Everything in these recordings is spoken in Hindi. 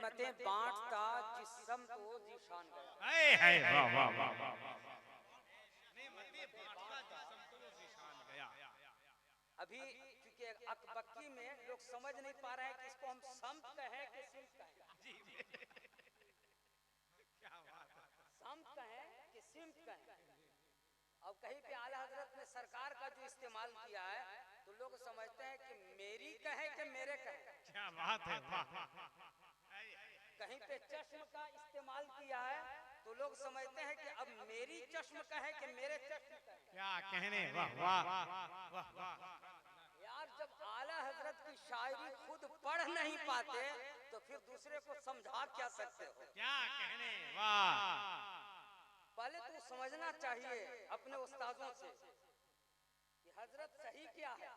नेमतें बांटता जिस्म तो जीशान गया। वाह वाह वाह वाह। नेमतें बांटता जिस्म तो जीशान गया। अभी क्योंकि अकबक्की में लोग समझ नहीं पा रहे हैं कि इसको हम समत कहें कि सिमत कहें। जी क्या बात है। समत कहें कि सिमत कहें। अब कहीं पे आला हजरत ने सरकार का जो इस्तेमाल किया है तो लोग समझते हैं कि मेरी कहे कि मेरे कहे। क्या बात है वाह। कहीं पे चश्म का इस्तेमाल किया है तो लोग समझते हैं कि अब मेरी चश्म कहे कि मेरे चश्म कहे। क्या कहने वाह वाह वाह वाह। यार जब आला हजरत की शायरी खुद पढ़ नहीं पाते तो फिर दूसरे को समझा क्या सकते हो। क्या कहने वाह। पहले तो समझना चाहिए अपने उस्तादों से कि हजरत सही क्या है।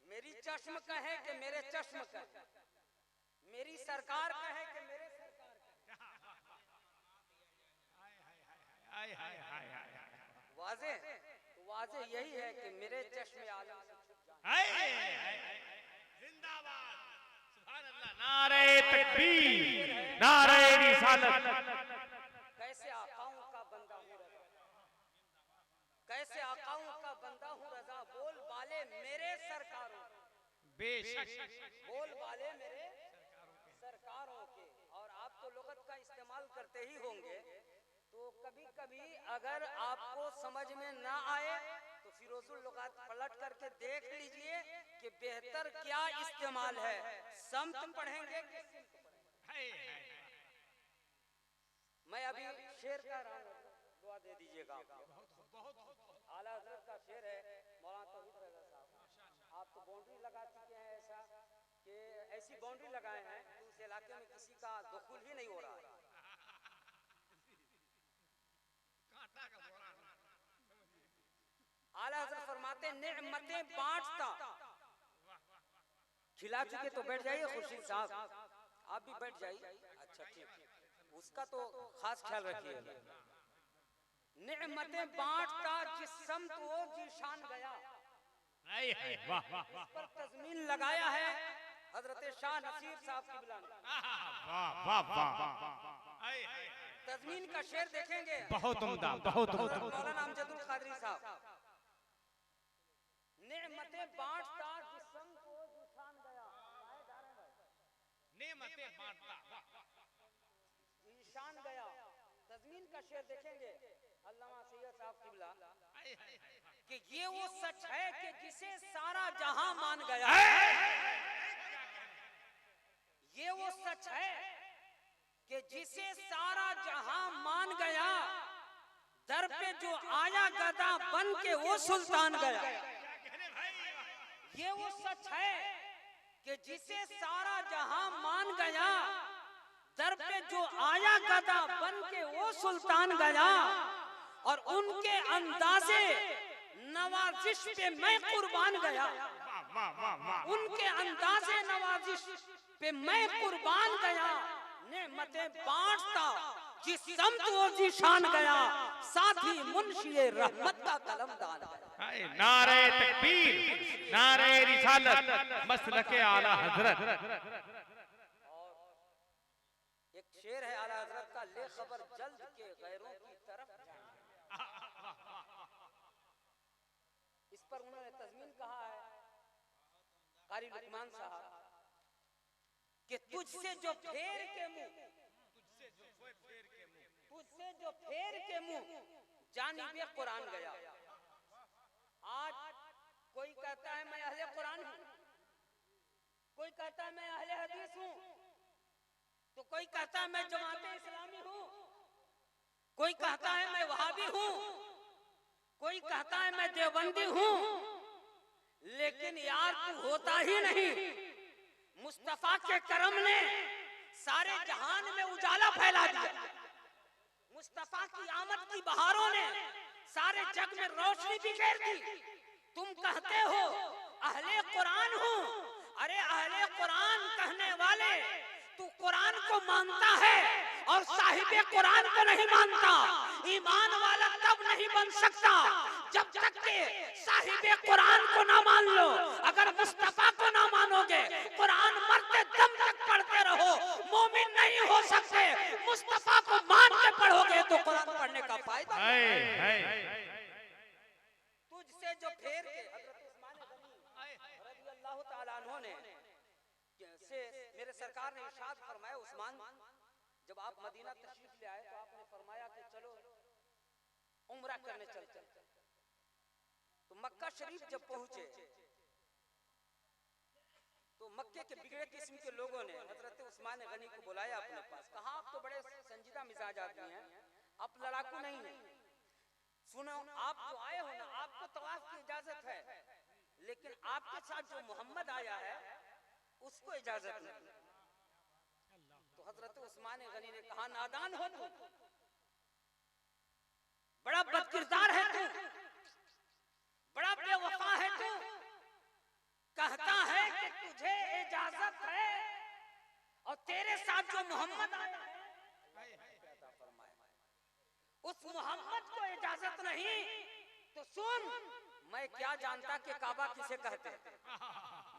मेरी चश्म कहे कि मेरे चश्म कहे, मेरी सरकार कहे कि मेरे सरकार कहे। वाजे वाजे यही है कि मेरे चश्मे आलम से छुप जाए। जिंदाबाद सुभान अल्लाह। नारे तकबीर नारे रिसालत। कैसे आकाओं का बंदा हूँ रजा, कैसे आकाओं का बंदा हूँ रजा, बोल बाले मेरे सरकारों, बेशक बोल बाले मेरे सरकारों के। और आप तो लुगत का इस्तेमाल करते ही होंगे तो कभी कभी अगर आपको समझ में ना आए तो फिरोजुल लुगात पलट करके देख लीजिए कि बेहतर क्या इस्तेमाल है, समत पढ़ेंगे कि सिमत पढ़ेंगे। मैं अभी शेर कह रहा हूँ, दुआ दे दीजिएगा। आला हजरत का शेर है मौलाना तौहीद रजा साहब। आप तो बाउंड्री लगा चुके हैं ऐसा कि ऐसी बाउंड्री लगाए हैं कि उस इलाके में किसी का दखुल ही नहीं हो रहा है। आला हजरत फरमाते नेमतें बांटता। खिला चुके तो बैठ जाइए खुर्शीद साहब, आप भी बैठ जाइए। अच्छा ठीक, उसका तो खास ख्याल रखिए। नेमतें बांटता जिस्म तो जीशान गया। इस पर तज़मीन लगाया है हजरत शाह नसीर साहब की बिला ने। तज़मीन का शेर देखेंगे बहुत उम्दा बहुत उम्दा। मौलाना अमजदुल कादरी साहब। नेमतें बांटता जिस्म को जीशान गया। नेमतें बांटता जीशान गया। तज़मीन का शेर देखेंगे अल्लामा सैयद साहब किबला कि ये वो सच है कि जिसे सारा जहां मान गया। ये वो सच है कि जिसे सारा जहां मान गया, दर पे जो आया गदा बन के वो सुल्तान गया। ये वो सच है कि जिसे सारा जहां मान गया, दर पे जो आया गदा बन के वो सुल्तान गया। और उनके अंदाजे नवाजिश पे मैं कुर्बान गया। उनके अंदाजे नवाजिश पे मैं कुर्बान गया। नेमतें बांटता जिस्म तो जीशान गया, साथ ही मुंशी रहमत का कलमदान है। नारे तकबीर नारे रिसालत मसलके आला हजरत। एक शेर है आला हजरत का, ले खबर जल्द के गैरों की तरफ जाएं। इस पर उन्होंने तज़मीन कहा है कारी लुकमान साहब कि तुझसे जो फेर के मुंह, तुझसे जो फेर के मुंह जानिबे कुरान गया। आज कोई कहता है मैं अहले कुरान हूं, कोई कहता है मैं अहले हदीस हूं, तो कोई कहता है मैं जमाते इस्लामी हूं, कोई कहता है मैं वहाबी हूं, कोई कहता है मैं देवबंदी हूं। लेकिन यार तू होता ही नहीं। मुस्तफा के करम ने सारे जहान में उजाला फैला दिया। मुस्तफा की आमद की बहारों ने सारे जग में रोशनी बिखेर दी। तुम कहते हो अहले कुरान हूं, अरे अहले कुरान कहने वाले तू कुरान को मानता है और साहिबे कुरान को नहीं मानता। ईमान वाला तब नहीं बन सकता जब तक के साहिबे कुरान को ना मान लो। अगर मुस्तफा को ना मानोगे, कुरान मरते दम तक पढ़ते रहो, हो सकते, मुस्तफा को मान के पढ़ोगे तो कुरान पढ़ने का फायदा। तुझसे जो फेर के हजरत उस्मान गनी रज़ी अल्लाह ताला अन्हु ने से मेरे सरकार ने इरशाद फरमाया, उस्मान जब आप मदीना तशरीफ ले आए तो आपने फरमाया कि चलो उम्रा करने चलते। तो मक्का शरीफ जब पहुंचे तो मक्के के बिगड़े किस्म के लोगों ने हजरत उस्मान गनी को बुलाया अपने पास, कहा आप तो बड़े संजीदा मिजाज आदमी हैं, आप लड़ाकू नहीं हैं, सुनो आप जो आए हो ना, आपको तवाफ की इजाजत है, लेकिन आपके साथ जो मोहम्मद आया है उसको इजाजत नहीं। तो हजरत उस्मान गनी ने कहा, नादान हो तू, बड़ा बदकिरदार है तू, बड़ा बेवफा है तू, कहता है कि तुझे इजाजत है और तेरे साथ जो मोहम्मद आया है उस मोहम्मद को इजाजत नहीं। तो सुन, मैं क्या जानता कि काबा किसे कहते हैं,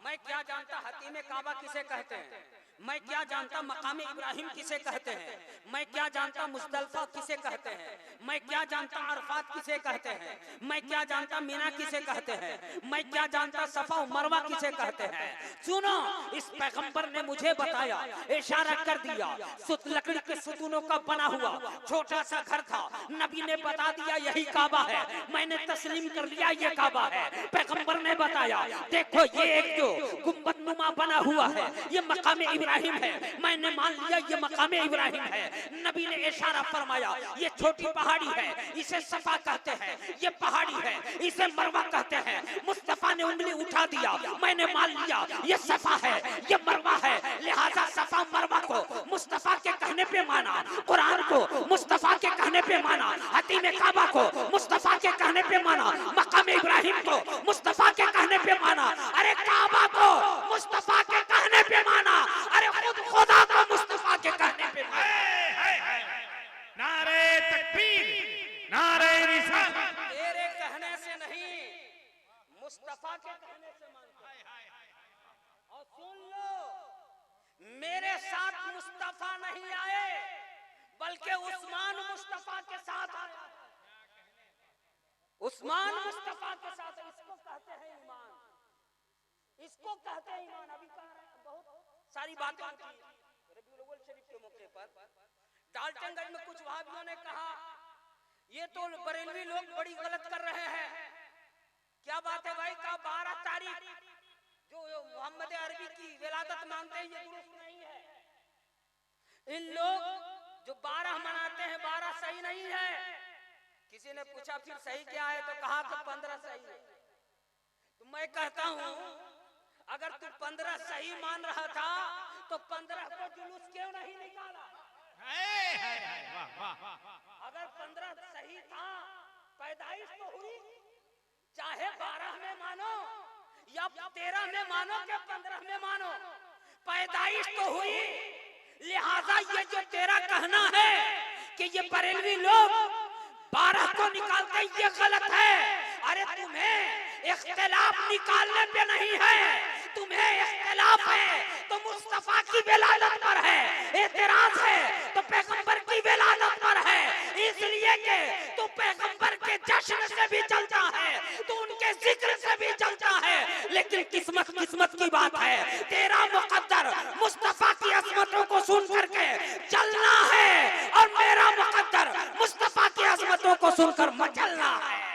मैं क्या जानता हतीम काबा किसे कहते हैं, मैं क्या जानता मकाम इब्राहिम किसे कहते हैं, मैं क्या जानता मुज़दलिफा किसे कहते हैं, मैं क्या जानता अरफात किसे कहते हैं, मैं क्या जानता मीना किसे कहते हैं, मैं क्या जानता सफा और मरवा किसे कहते हैं। सुनो, इस पैगंबर ने मुझे बताया, इशारा कर दिया, लकड़ी के सुतूनों का बना हुआ छोटा सा घर था, नबी ने बता दिया यही काबा है, मैंने तस्लीम कर लिया ये काबा है। पैगंबर ने बताया देखो ये एक जो गुंबद नुमा बना हुआ है ये मकाम इब्राहिम है, मैंने मान लिया ये मकाम इब्राहिम है। नबी ने इशारा फरमाया ये छोटी पहाड़ी है इसे सफा कहते हैं, ये पहाड़ी है इसे मरवा कहते हैं। मुस्तफा ने उंगली उठा दिया, मैंने मान लिया ये सफा है ये मरवा है, लिहाजा सफा मरवा को मुस्तफा के कहने पे माना, कुरान को मुस्तफा के कहने पे माना, हतीम काबा को मुस्तफा के कहने पे माना, मकाम इब्राहिम को मुस्तफा के कहने पे माना, अरे काबा को मुस्तफा के कहने पे माना, अरे खुद खुदा को मुस्तफा के कहने पे माना। नारे तकबीर, नारे रिसालत। तेरे कहने से नहीं, मुस्तफा के कहने से मानते हैं। और सुन लो, मेरे साथ मुस्तफा नहीं आए बल्कि उस्मान मुस्तफा के साथ आया। उस्मान मुस्तफा के साथ, इसको कहते हैं ईमान, इसको कहते हैं ईमान। अभी कह रहे हैं बहुत सारी बातें होती हैं रबीउल अव्वल शरीफ के मौके पर। डाल्टनगंज में कुछ वहाबियों ने कहा ये तो बरेलवी लोग बड़ी गलत कर रहे हैं। क्या बात है भाई, का 12 तारीख जो मोहम्मद अरबी की विलादत मानते हैं ये दुरुस्त नहीं है। इन लोग जो 12 मनाते हैं 12 सही नहीं है। किसी ने पूछा फिर सही क्या है, तो कहा कि 15 सही है। तो मैं कहता हूं अगर तू 15 सही मान रहा था तो 15 को जुलूस क्यों नहीं निकाला? अगर 15 सही था, पैदाइश तो हुई, चाहे 12 में मानो या 13 में मानो कि 15 में मानो, पैदाइश तो हुई। लिहाजा ये जो तेरा कहना है कि ये बरेलवी लोग 12 को निकालते ये गलत है। अरे तुम्हें इख्तिलाफ निकालने पे नहीं है, तुम्हें इख्तिलाफ है तो मुस्तफा की विलादत पर है, एतराज है तो पैगंबर की विलादत पर है। इसलिए कि तू पैगंबर के जश्न से भी चलता है, तू उनके जिक्र से भी चलता है, लेकिन किस्मत की बात है, तेरा मुकद्दर मुस्तफा की अजमतों को सुन करके चलना है और मेरा मुकद्दर मुस्तफा की अजमतों को सुनकर मचलना है।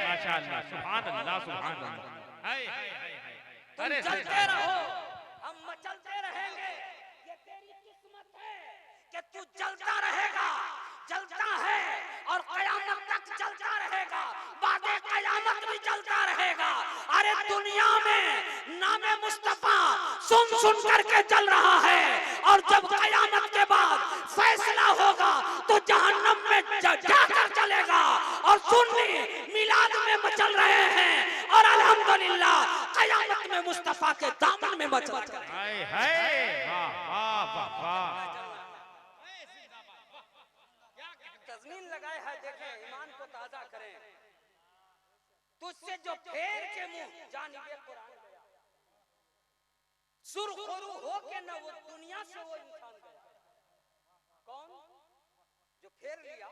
माशाअल्लाह, सुभान अल्लाह, सुभान अल्लाह। तुम चलते रहो, हम मचलते रहेंगे। ये तेरी किस्मत है कि तू चलता रहेगा, चलता है और कयामत तक चलता रहेगा, बादे कयामत भी चलता रहेगा। अरे दुनिया में नामे मुस्तफा सुन करके चल रहा है और जब कयामत के बाद फैसला होगा तो जहन्नम में जाकर चलेगा। और सुन्नी मिलाद में मचल रहे हैं और अल्हम्दुलिल्लाह कयामत में मुस्तफा के दामन में मचल रहे हैं। तज़मीन लगाए है, देखें ईमान को ताजा करें। तुझसे जो फेर के मुंह जानिबे कुरान गया, सुरखरू हो के न वो दुनिया से वो इंसान गया। कौन जो फेर लिया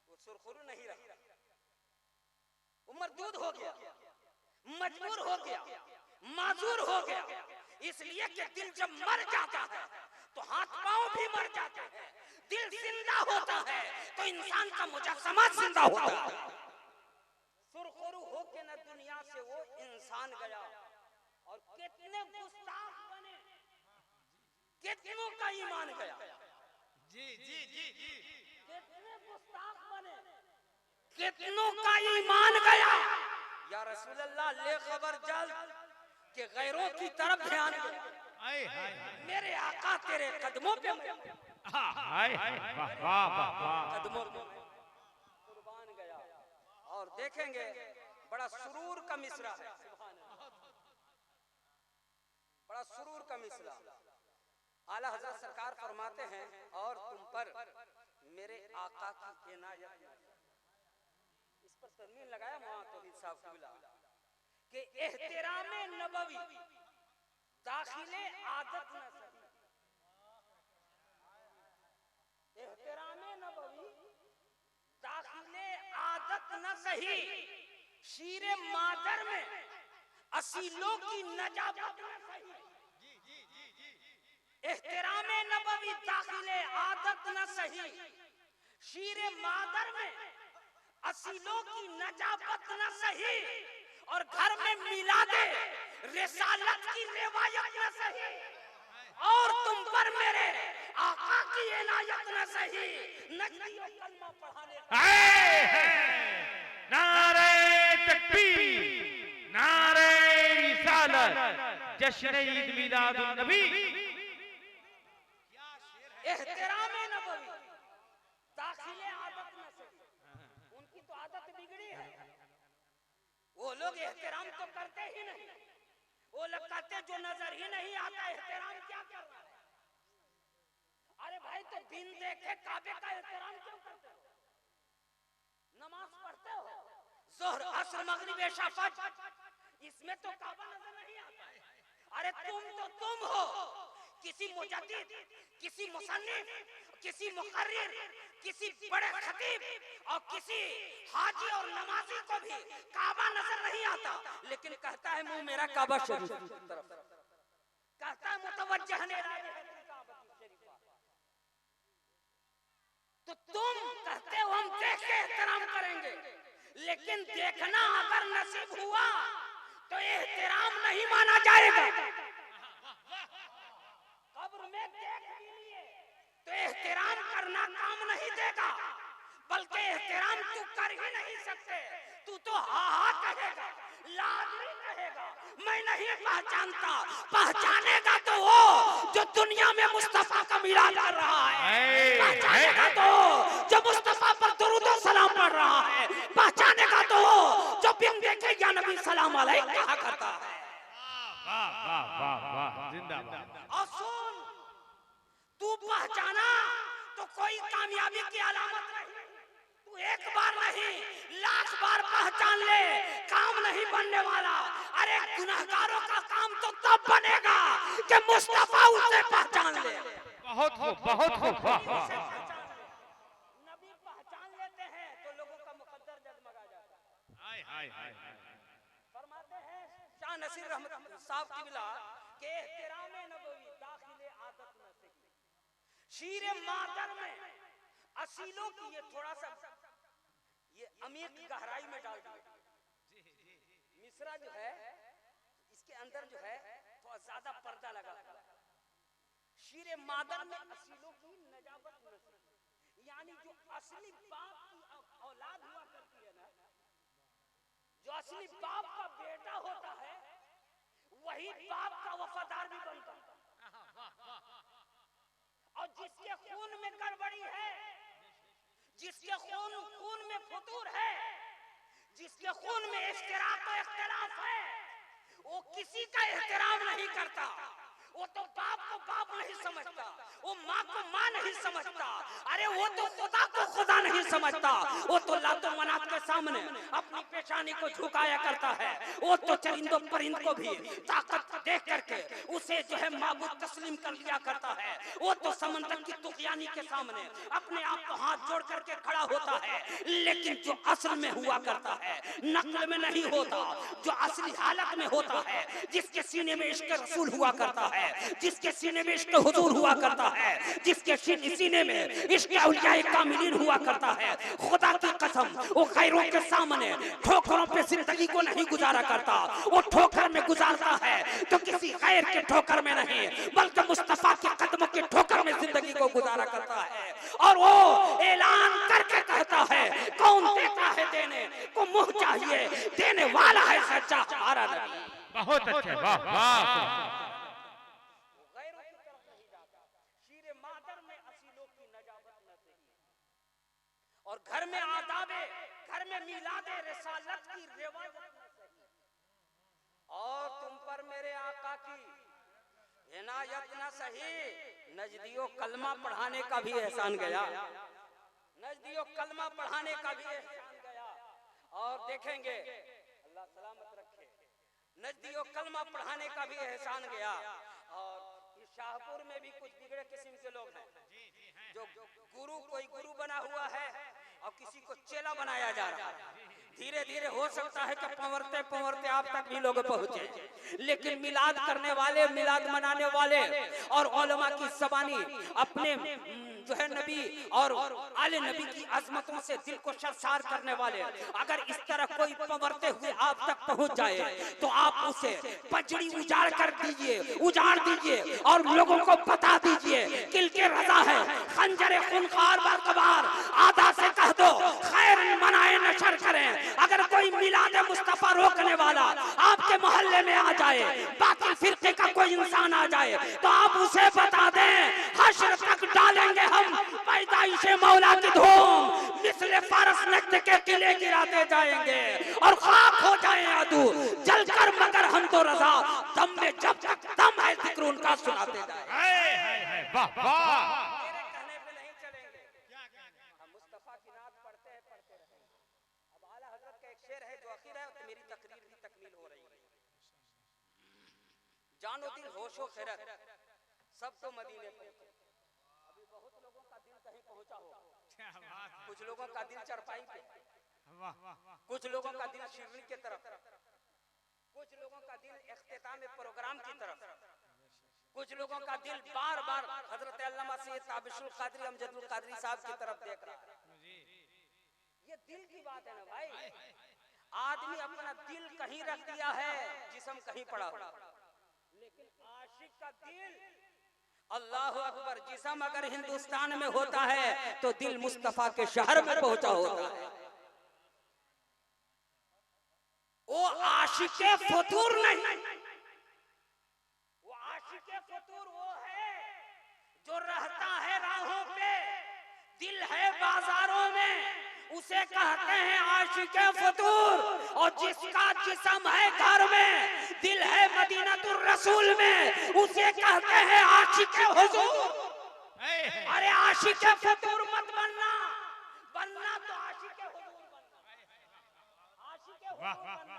वो सुरखरू नहीं रहा, वो मरदूद हो गया, मजबूर हो गया, माजूर हो गया। इसलिए कि दिल जब मर जाता है तो हाथ पांव भी मर जाते हैं। दिल जिंदा होता है तो इंसान का मुजस्समा जिंदा होता है। सुरखरू होके न दुनिया से वो इंसान गया, और कितने गुस्ताख बने, कितनों का ईमान गया। जी जी जी जी, कितने गुस्ताख बने, कितनों का ईमान गया। या रसूल अल्लाह ले खबर जल्द कि गैरों की तरफ ध्यान दे। आए हाय मेरे आका तेरे कदमों पे हाय वाह वाह वाह, कदमों पे कुर्बान गया। और देखेंगे बड़ा सुरूर का मिसरा है, सुभान अल्लाह, बड़ा सुरूर का मिसरा। आला हज़रत सरकार फरमाते हैं, और तुम पर मेरे आका की इनायत, इस पर तनवीन लगाया वहां तौहीद साहब किबला कि एहतिरामे नबवी दाखिले आदत न सही। एहतिरामे नबवी दाखिले आदत न सही, शीरे मादर में असीलों की नजाबत न सही। एहतिरामे नबवी दाखिले आदत न सही, शीरे मादर में असीलों की नजाबत न सही, और घर में मिलादे रिसालत की रिवायत न सही, और तुम पर मेरे आका की इनायत न सही। नजदियों कलमा पढ़ाने नारे तकबीर, नारे रिसालत, जश्न ईद मिलादुन नबी। एहतिरामे नबवी दाखिले आदत न सही। उनकी तो आदत बिगड़ी है, वो लोग एहतिराम तो करते ही नहीं। वो लोग कहते जो नजर ही नहीं आता एहतिराम क्या करना है। अरे भाई तो बिन देखे काबे का एहतिराम क्यों करते हो? नमाज पढ़ते हो, ज़ोहर असर मगरिब इशा फज्र, इसमें तो काबा नजर नहीं आता। अरे तुम हो किसी मुजद्दिद, किसी मुसन्निफ, किसी मुकर्रिर, किसी बड़े खतीब और किसी हाजी और नमाजी को भी काबा नजर नहीं आता, लेकिन कहता है मुंह मेरा काबा शरीफ की तरफ, कहता है मुतवज्जह ने तो तुम कहते हो हम देख के एहतराम करेंगे, लेकिन देखना अगर नसीब हुआ तो एहतराम नहीं माना जाएगा। कब्र में देख भी लिए तो एहतराम करना काम नहीं देगा, बल्कि एहतराम तू कर ही नहीं सकते। तू तो हा कहेगा, लाजमी कहेगा मैं नहीं पहचानता। पहचानेगा तो वो जो दुनिया में मुस्तफा का मिलाद कर रहा है, पहचानेगा तो जो मुस्तफा पर दुरूद और सलाम पढ़ रहा है, पहचानेगा तो जो बिन देखे या नबी सलाम अलैहि कहा करता है। वाह वाह वाह वाह, जिंदाबाद। और सुन, तू पहचाना तो कोई कामयाबी की अलामत नहीं। तू एक बार नहीं लाख बार पहचान ले, काम नहीं बनने वाला। अरे गुनाहगारों का काम तो तब बनेगा कि मुस्तफा उसे पहचान ले। बहुत हो बहुत हो, वाह वाह। नबी पहचान लेते हैं तो लोगों का मुकद्दर जगमगा जाता है। हाय हाय हाय, फरमाते हैं शाह नसीर रहमत साहब किबला के एहतिरामे नबवी दाखिले आदत न सही, शीरे मादर में असीलों की, ये थोड़ा सा ये अमीक गहराई में डाल दिया मिसरा जो है, इसके अंदर जो है थोड़ा ज्यादा पर्दा लगा हुआ है। शीरे मादर में असीलों की नजाबत न सही, यानी जो असली बाप की औलाद हुआ करती है ना, जो असली बाप का बेटा होता है वही बाप का वफादार भी बनता है। और जिसके खून में गड़बड़ी है, जिसके खून में फतूर है, जिसके खून में इश्तिराक और इख्तिलाफ है, वो किसी का एहतराम नहीं करता। वो तो बाप को बाप नहीं समझता, वो माँ को माँ नहीं समझता, अरे वो तो खुदा को खुदा नहीं समझता। वो तो लातो मनात के सामने अपनी पेशानी को झुकाया करता है। वो तो चरिंदों परिंद को भी ताकत देख करके उसे जो है माबूद तस्लीम कर लिया करता है। वो तो समंदर की तुगयानी के सामने अपने आप को हाथ जोड़ करके खड़ा होता है, लेकिन जो असल में हुआ करता है नकल में नहीं होता, जो असली हालत में होता है, जिसके सीने में इश्क रसूल हुआ करता है, जिसके सीने में इश्क हुजूर हुआ करता है, जिसके सीने में इश्क औलियाए कामिलीन हुआ करता है, खुदा की कसम वो खैरों के सामने ठोकरों पे जिंदगी को नहीं गुजारा करता। वो ठोकर में गुजारता है तो किसी खैर के ठोकर में नहीं, बल्कि मुस्तफा के कदमों के ठोकर में जिंदगी को गुजारा करता है। और वो ऐलान करके कहता है, कौन देता है देने को मुंह चाहिए, देने वाला है सच्चा हमारा नबी। बहुत अच्छे, वाह वाह। गैरों की तरफ नहीं जाता, शीरे मादर में असीलों की नजाबत न सही, और घर में आदाबे, घर में मिलादे रिसालत की रिवायत न सही, और तुम पर मेरे आका की इनायत न सही। नजदियों कलमा पढ़ाने का भी एहसान गया, नजदियों कलमा पढ़ाने का भी एहसान गया। और देखेंगे, अल्लाह सलामत रखे, नजदियों कलमा पढ़ाने का भी एहसान गया। और इस शाहपुर में भी कुछ बिगड़े किस्म के लोग हैं, जो गुरु, कोई गुरु बना हुआ है और किसी को चेला बनाया जा रहा है। धीरे धीरे हो सकता है कि पंवरते पंवरते आप तक भी लोग पहुंचे, लेकिन मिलाद करने वाले, मिलाद मनाने वाले और उलमा की ज़बानी अपने जो है नबी और आले नबी की अजमतों से दिल को शर्मसार करने वाले, अगर इस तरह कोई पंवरते हुए आप तक पहुंच जाए तो आप उसे पजड़ी उजाड़ कर दीजिए, उजाड़ दीजिए और लोगों को बता दीजिए किल के रजा है, खंजरे खुनखार बरकबार, आधा से कह दो खैर मनाए नशर करें। अगर कोई मिलाद मुस्तफा रोकने वाला आपके मोहल्ले में आ जाए, बाकी फिरके का कोई इंसान आ जाए, तो आप उसे बता दें हश्र तक डालेंगे हम पैदाइशे मौला की धूम, मिसले फारस नजद के किले गिराते जाएंगे और खाक हो जाए अदू जलकर, मगर हम तो रजा दम में जब तक दम है जिक्र उनका सुनाते जाए। वाह वाह। मेरे कहने पे नहीं चलेंगे, हम मुस्तफा की नात पढ़ते हैं, पढ़ते रहेंगे। अब आला हजरत का एक शेर है जो आखिर है, तो मेरी तकरीर भी तकमील हो रही है। जानो दिल होशो खैरत सब तो मदीने पहुंचे। अभी बहुत लोगों का दिल कहीं पहुंचा होगा, कुछ लोगों का दिल चरपाई पे, कुछ लोगों का दिल शिरनी की तरफ, कुछ लोगों का दिल इख्तिताम प्रोग्राम की तरफ, कुछ लोगों का दिल बार बार हजरत अल्लामा सैयद ताबिशुल कादरी अमजदुल कादरी साहब की तरफ देख रहा है। ये दिल की बात है ना भाई, आदमी अपना दिल कहीं रख दिया है, जिस्म कहीं पड़ा हुआ, लेकिन आशिक का दिल, अल्लाह अकबर, जिस्म अगर हिंदुस्तान में होता है तो दिल मुस्तफा के शहर में पहुंचा होता है। वो आशिके फतूर नहीं, वो आशिके फतूर वो है जो रहता है राहों पे, दिल है बाजारों में, उसे कहते हैं आशिके फतूर। और जिसका जिस्म है घर में, दिल है मदीनतुर रसूल में, उसे कहते हैं आशिके हुजूर। अरे आशिके फतूर मत बनना, बनना तो आशिके हुजूर बनना, आशिके हुजूर बनना।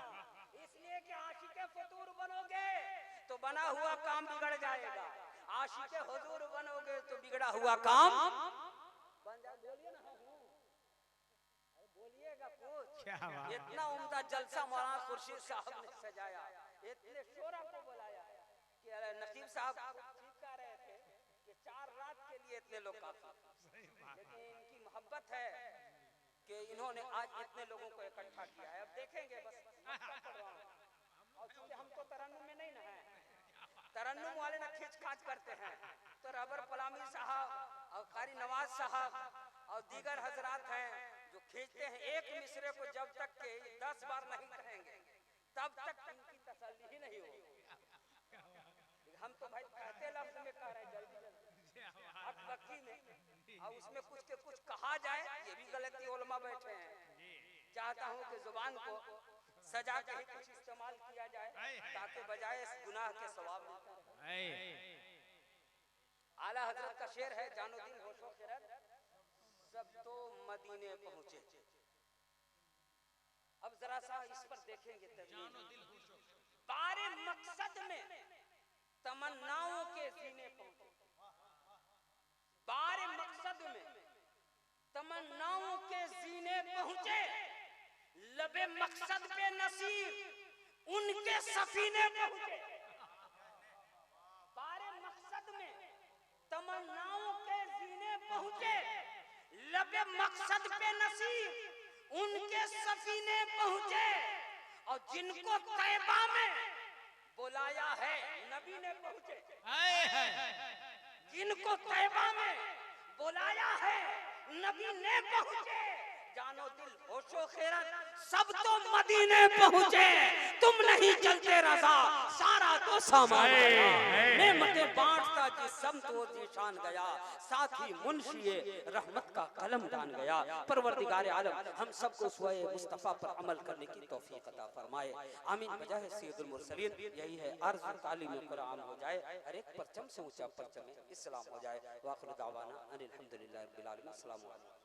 इसलिए कि आशिके फतूर बनोगे तो बना हुआ काम बिगड़ जाएगा, आशिके हुजूर बनोगे तो बिगड़ा हुआ काम बन जाए। बोलिए ना, बोलिएगा कुछ। इतना उम्दा जलसा मौलाना खुर्शीद साहब ने सजाया, इतने शोरा को बुलाया कि नकीब साहब ठीक कह रहे थे कि 4 रात के लिए इतने लोग काफी, लेकिन इनकी मोहब्बत है कि इन्होंने आज इतने लोगों को इकट्ठा किया है। अब देखेंगे, बस और चूंकि हम तो तरन्नुम में नहीं ना है, तरन्नुम वाले ना खींच खाच करते हैं, तो रबर पलामी साहब और कारी नवाज साहब और दीगर हजरात हैं जो खींचते हैं। एक मिसरे को जब तक के 10 बार नहीं कहेंगे तब तक इनकी तसल्ली ही नहीं होगी। हम तो भाई कहते लफ्ज में कह रहे हैं, जल्दी जल्दी अटपकी में, और उसमें कुछ के कुछ कहा जाए, ये भी गलती उलमा बैठे हैं। चाहता हूँ कि जुबान को सजा के ही कुछ इस्तेमाल किया जाए ताकि बजाय इस गुनाह के सवाब मिलता रहे। आला हजरत का शेर है, जानो दिल होशो खैरत सब तो मदीने पहुंचे। अब जरा सा इस पर देखेंगे, बारे मकसद में तमन्नाओं के सीने पहुंचे। बारे मकसद में तमन्नाओं के सीने पहुंचे, लबे मकसद पे नसीर उनके सफीने पहुंचे। बारे मकसद में तमन्नाओं के सीने पहुंचे, लबे मकसद पे नसीर उनके सफीने पहुंचे। और जिनको तैबा में बुलाया है नबी ने पहुंचे। जिनको तैबा में बुलाया है नबी ने पहुंचे। जानो दिल होशो खैरत सब तो मदीने पहुंचे। तुम नहीं चलते रजा सारा तो सामान नेमतें बांटता जिस समत वो जीशान गया, साथ ही मुंशिए रहमत का कलम दान गया। परवरदिगार आलम हम सबको सुए मुस्तफा पर अमल करने की तौफीक अता फरमाए। आमीन बजाय सैयदुल मुरसलीन। यही है अर्ज तालीम कुरान हो जाए, हर एक परचम से ऊंचा परचम इस्लाम हो जाए। वाखिर दावाना अनिल हम्दुलिल्लाहि रब्बिल आलमीन। अस्सलामु अलैकुम।